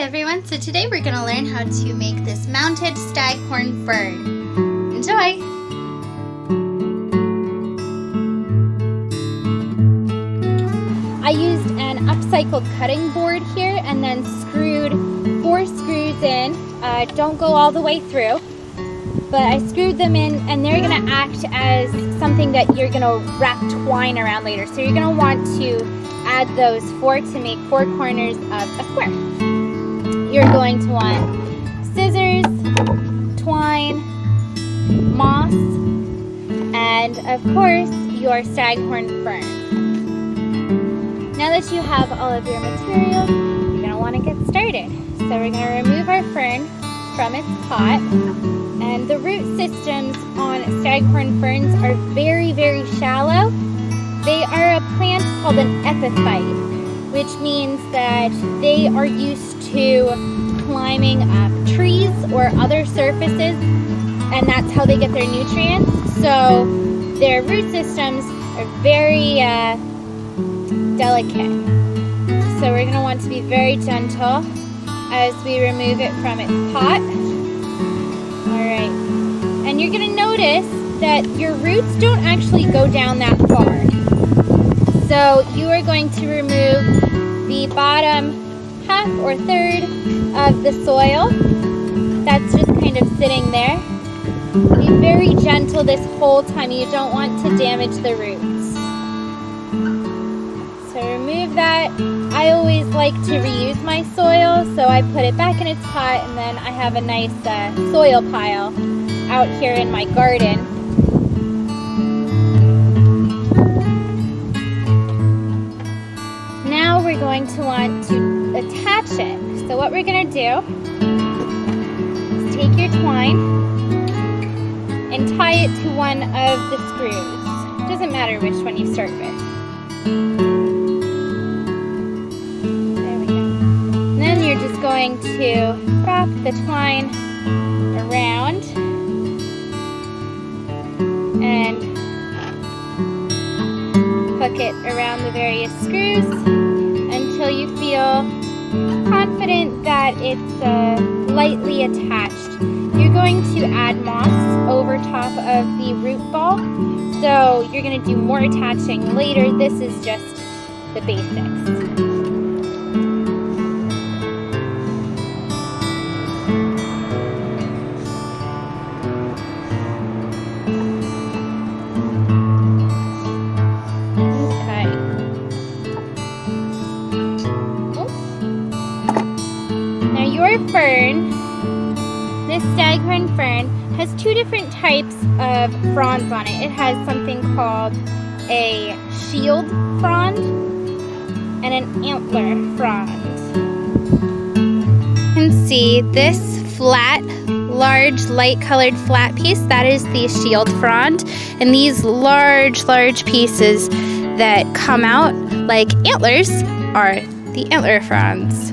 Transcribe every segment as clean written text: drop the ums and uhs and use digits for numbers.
everyone, so today we're going to learn how to make this mounted staghorn fern. Enjoy! I used an upcycled cutting board here and then screwed 4 screws in. Don't go all the way through, but I screwed them in and they're going to act as something that you're going to wrap twine around later. So you're going to want to add those 4 to make 4 corners of a square. You're going to want scissors, twine, moss, and of course your staghorn fern. Now that you have all of your materials, you're going to want to get started. So we're going to remove our fern from its pot, and the root systems on staghorn ferns are very, very shallow. They are a plant called an epiphyte, which means that they are used to climbing up trees or other surfaces, and that's how they get their nutrients. So their root systems are very delicate. So we're going to want to be very gentle as we remove it from its pot. Alright, and you're going to notice that your roots don't actually go down that far. So you are going to remove the bottom half or third of the soil that's just kind of sitting there. Be very gentle this whole time. You don't want to damage the roots. So remove that. I always like to reuse my soil, so I put it back in its pot, and then I have a nice soil pile out here in my garden. Now we're going to want to attach it. So what we're going to do is take your twine and tie it to one of the screws. Doesn't matter which one you start with. There we go. And then you're just going to wrap the twine around and hook it around the various screws until you feel confident that it's lightly attached. You're going to add moss over top of the root ball, so you're going to do more attaching later. This is just the basics. Fern, this staghorn fern has 2 different types of fronds on it. It has something called a shield frond and an antler frond. You can see this flat, large, light-colored flat piece, that is the shield frond, and these large pieces that come out like antlers are the antler fronds.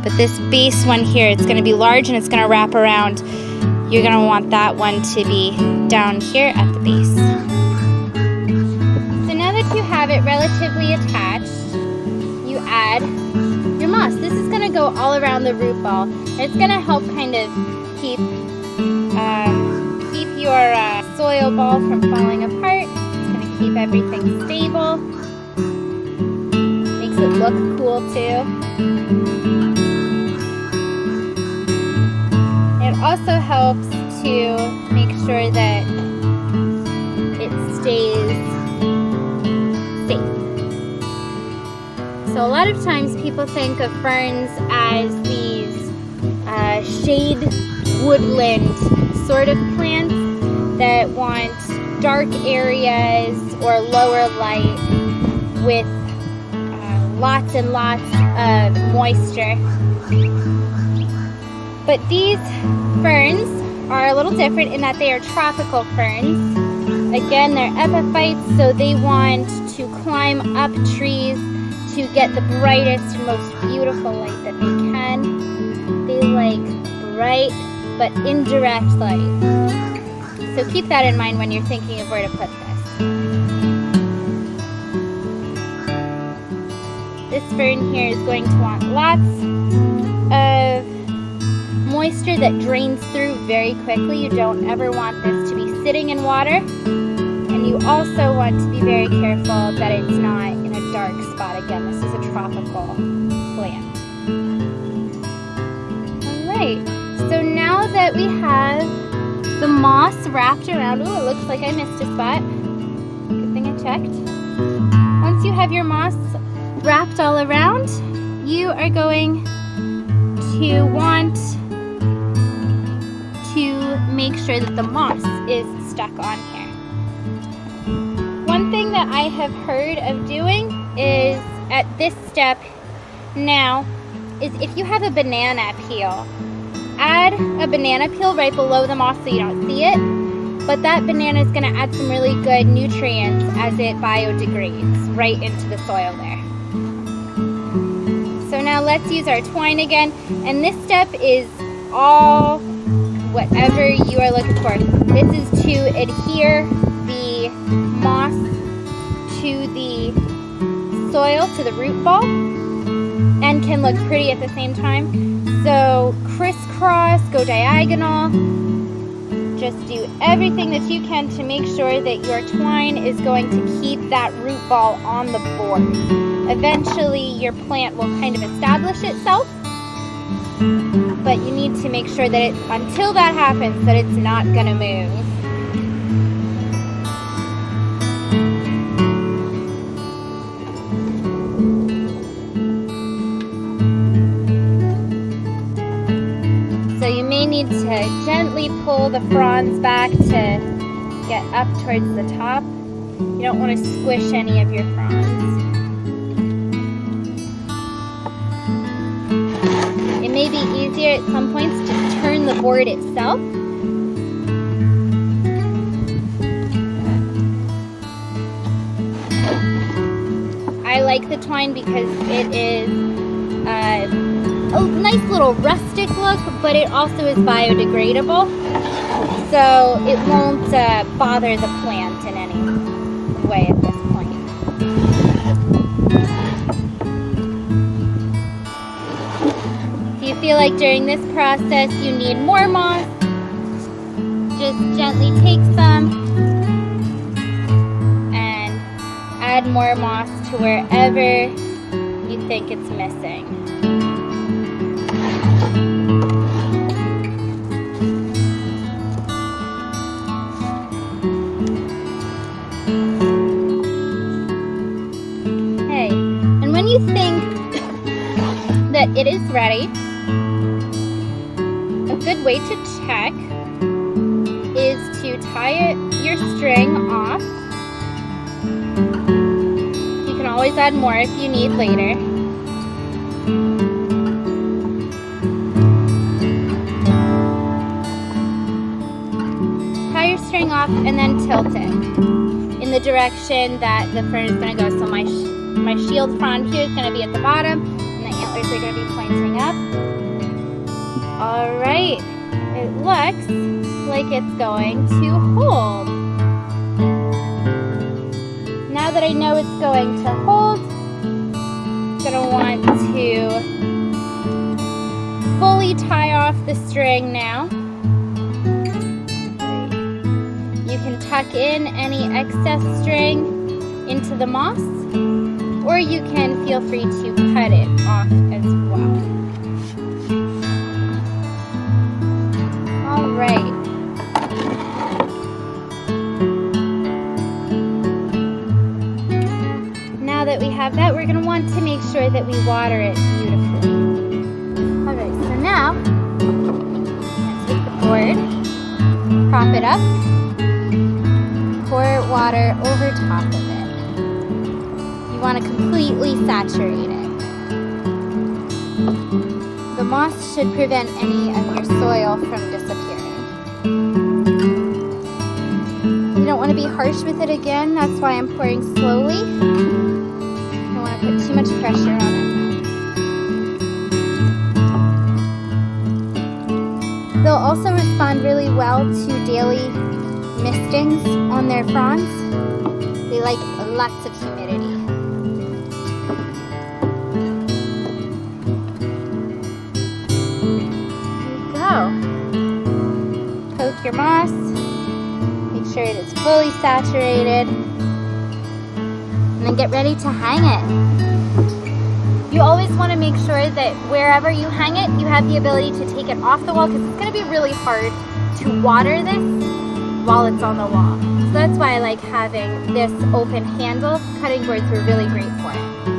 But this base one here, it's going to be large and it's going to wrap around. You're going to want that one to be down here at the base. So now that you have it relatively attached, you add your moss. This is going to go all around the root ball. And it's going to help kind of keep your soil ball from falling apart. It's going to keep everything stable. Makes it look cool too. It also helps to make sure that it stays safe. So a lot of times people think of ferns as these shade woodland sort of plants that want dark areas or lower light with lots and lots of moisture. But these ferns are a little different in that they are tropical ferns. Again, they're epiphytes, so they want to climb up trees to get the brightest and most beautiful light that they can. They like bright but indirect light. So keep that in mind when you're thinking of where to put this. This fern here is going to want lots of moisture that drains through very quickly. You don't ever want this to be sitting in water. And you also want to be very careful that it's not in a dark spot. Again, this is a tropical plant. Alright, so now that we have the moss wrapped around, oh, it looks like I missed a spot. Good thing I checked. Once you have your moss wrapped all around, you are going to want to make sure that the moss is stuck on here. One thing that I have heard of doing is at this step now is if you have a banana peel, add a banana peel right below the moss so you don't see it, but that banana is going to add some really good nutrients as it biodegrades right into the soil there. So now let's use our twine again, and this step is all whatever you are looking for. This is to adhere the moss to the soil, to the root ball, and can look pretty at the same time. So crisscross, go diagonal, just do everything that you can to make sure that your twine is going to keep that root ball on the board. Eventually your plant will kind of establish itself, but you need to make sure that until that happens, that it's not going to move. So you may need to gently pull the fronds back to get up towards the top. You don't want to squish any of your fronds. It may be easier at some points to turn the board itself. I like the twine because it is a nice little rustic look, but it also is biodegradable, so it won't bother the plant in any way at this point. If you feel like during this process you need more moss, just gently take some and add more moss to wherever you think it's missing. Okay, and when you think that it is ready, a good way to check is to tie your string off. You can always add more if you need later. Tie your string off and then tilt it in the direction that the fern is going to go. So my shield frond here is going to be at the bottom, and the antlers are going to be pointing up. Alright, it looks like it's going to hold. Now that I know it's going to hold, I'm going to want to fully tie off the string now. You can tuck in any excess string into the moss, or you can feel free to cut it off as well. Alright. Now that we have that, we're going to want to make sure that we water it beautifully. Alright, so now, let's take the board, prop it up, pour water over top of it. You want to completely saturate it. The moss should prevent any of your soil from disappearing. You don't want to be harsh with it again, that's why I'm pouring slowly. You don't want to put too much pressure on it. They'll also respond really well to daily mistings on their fronds. They like lots of humidity. Okay. sure it is fully saturated. And then get ready to hang it. You always want to make sure that wherever you hang it, you have the ability to take it off the wall, because it's going to be really hard to water this while it's on the wall. So that's why I like having this open handle. Cutting boards were really great for it.